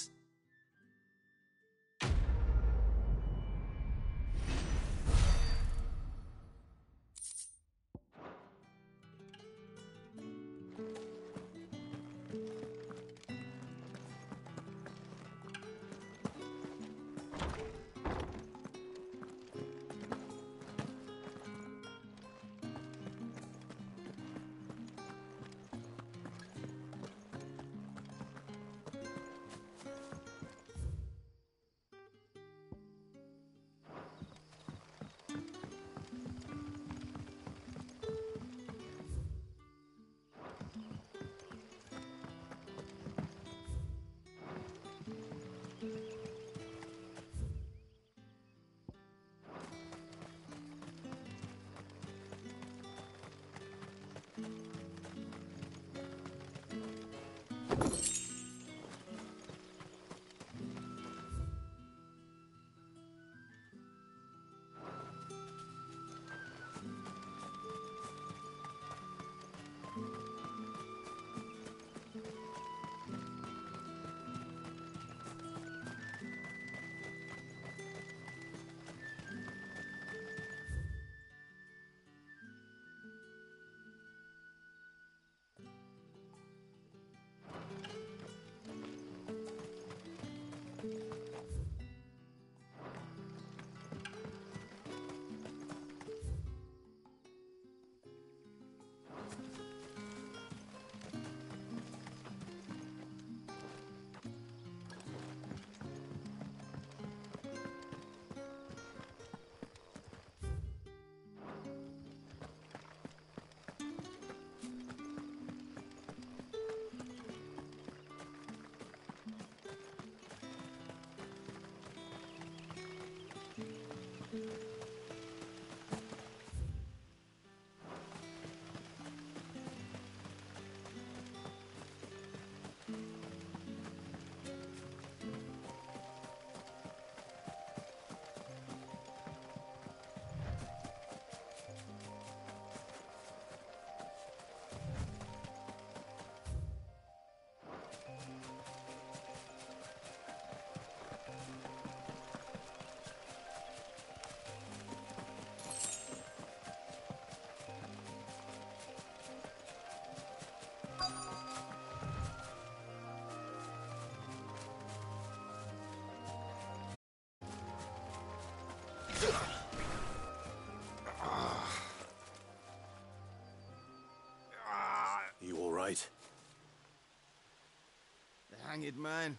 hanged man.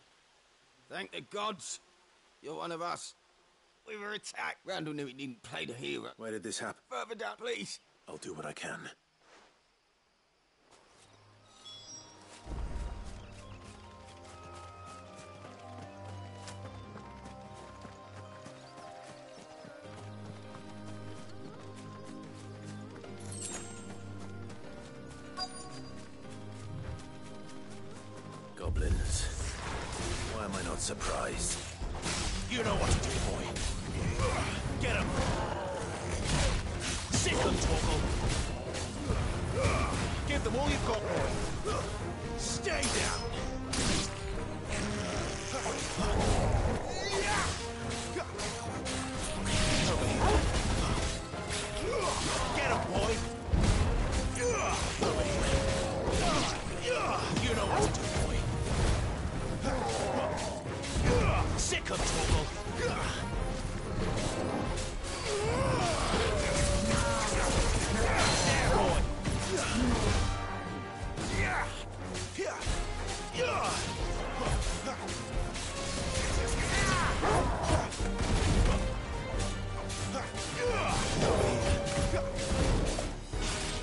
Thank the gods. You're one of us. We were attacked. Randall knew he didn't play the hero. Where did this happen? Further down, please. I'll do what I can. Goblins. Why am I not surprised? You know what to do, boy. Get him. Sick him, Torgal. Give them all you've got, boy. Stay down. Get him, boy. You know what to do, boy. Sick of Torgal. There, boy.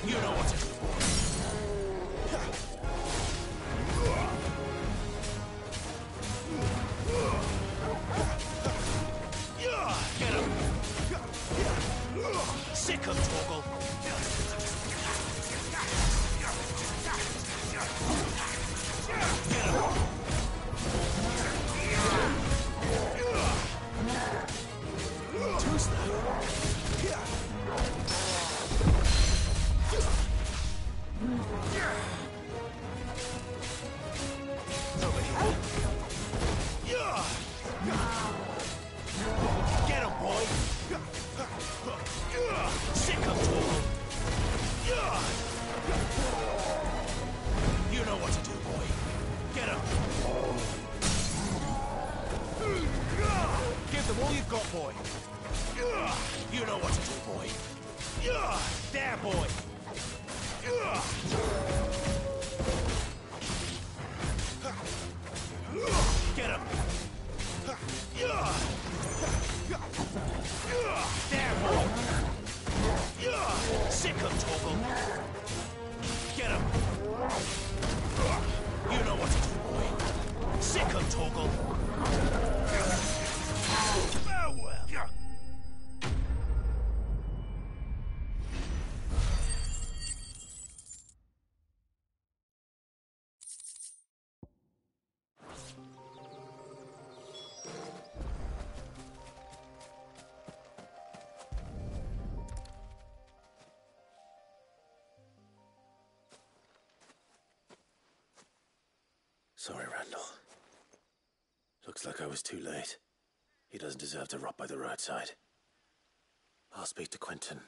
You know what to do, boy. Get him! Sick of Torgal! Get him! Too slow. Over here. Get him, boy! Sick of Torgal! You know what to do, boy. Get him! Give them all you've got, boy. You know what to do, boy. There, boy! Get him! There, boy! Sick of Torgal! Get him! You know what to do, boy. Sick of Torgal! Farewell! Sorry, Randall. Looks like I was too late. He doesn't deserve to rot by the roadside. I'll speak to Quentin.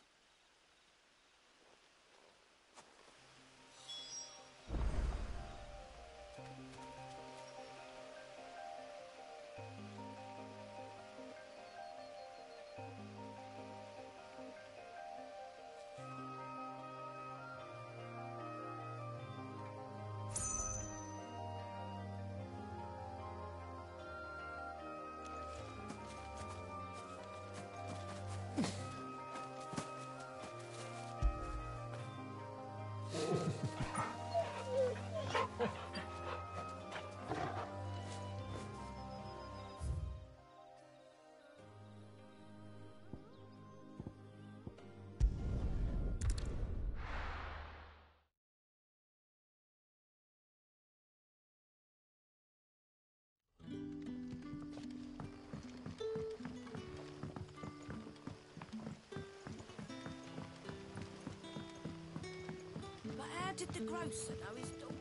But how did the grocer know his daughter?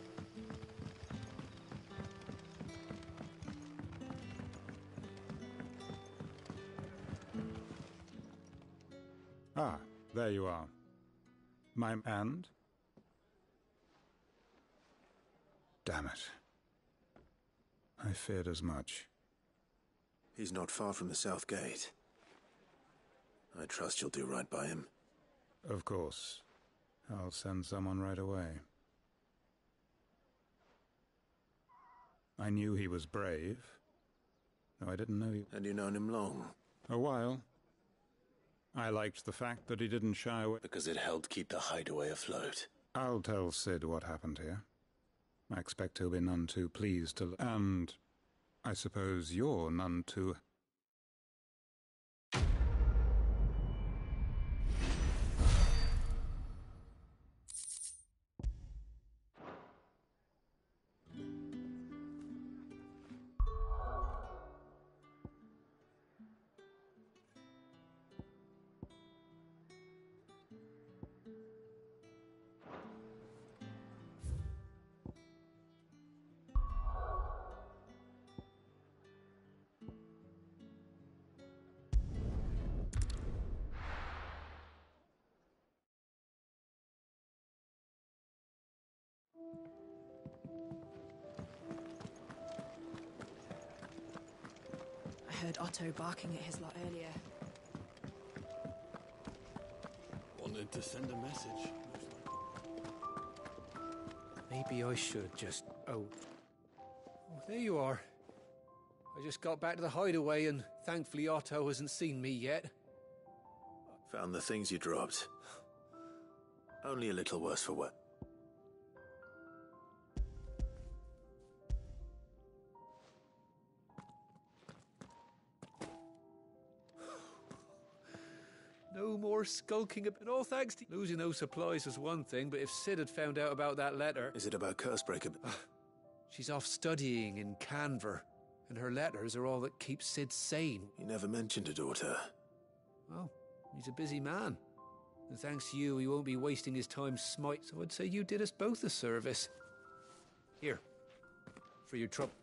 Ah, there you are. My and? Damn it. I feared as much. He's not far from the south gate. I trust you'll do right by him. Of course. I'll send someone right away. I knew he was brave, though I didn't know he... And you known him long? A while. I liked the fact that he didn't shy away. Because it helped keep the hideaway afloat. I'll tell Sid what happened here. I expect he'll be none too pleased to... And I suppose you're none too... I heard Otto barking at his lot earlier. Wanted to send a message. Maybe I should just... Oh, there you are. I just got back to the hideaway and thankfully Otto hasn't seen me yet. Found the things you dropped. Only a little worse for wear. No more skulking, and all thanks to... Losing those supplies was one thing, but if Sid had found out about that letter... Is it about Cursebreaker? She's off studying in Canver, and her letters are all that keep Sid sane. He never mentioned a daughter. Well, he's a busy man. And thanks to you, he won't be wasting his time smite, so I'd say you did us both a service. Here, for your trouble.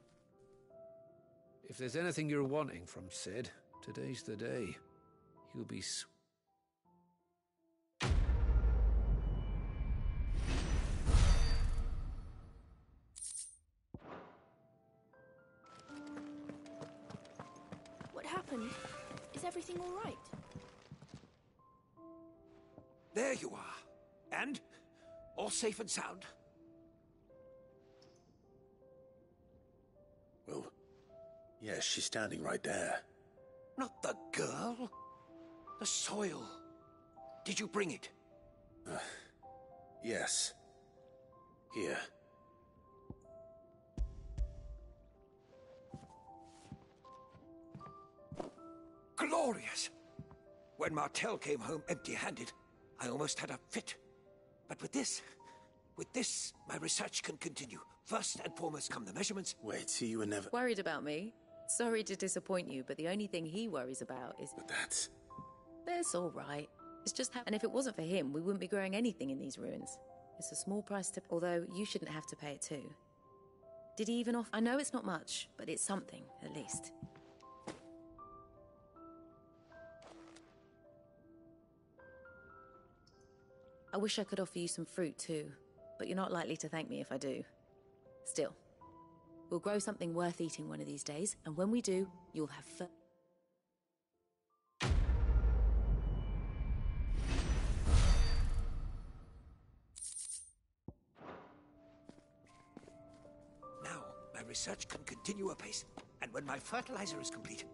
If there's anything you're wanting from Sid, today's the day. He'll be What happened? Is everything all right? There you are. And? All safe and sound? Well, yes, she's standing right there. Not the girl. The soil. Did you bring it? Yes. Here. Glorious! When Martel came home empty-handed, I almost had a fit. But with this, my research can continue. First and foremost come the measurements. Wait, see, you were never... Worried about me? Sorry to disappoint you, but the only thing he worries about is... But that's... That's all right. It's just how... And if it wasn't for him, we wouldn't be growing anything in these ruins. It's a small price to... Although, you shouldn't have to pay it too. Did he even offer... I know it's not much, but it's something, at least. I wish I could offer you some fruit too, but you're not likely to thank me if I do. Still, we'll grow something worth eating one of these days, and when we do, you'll have fun. Now, my research can continue apace, and when my fertilizer is complete,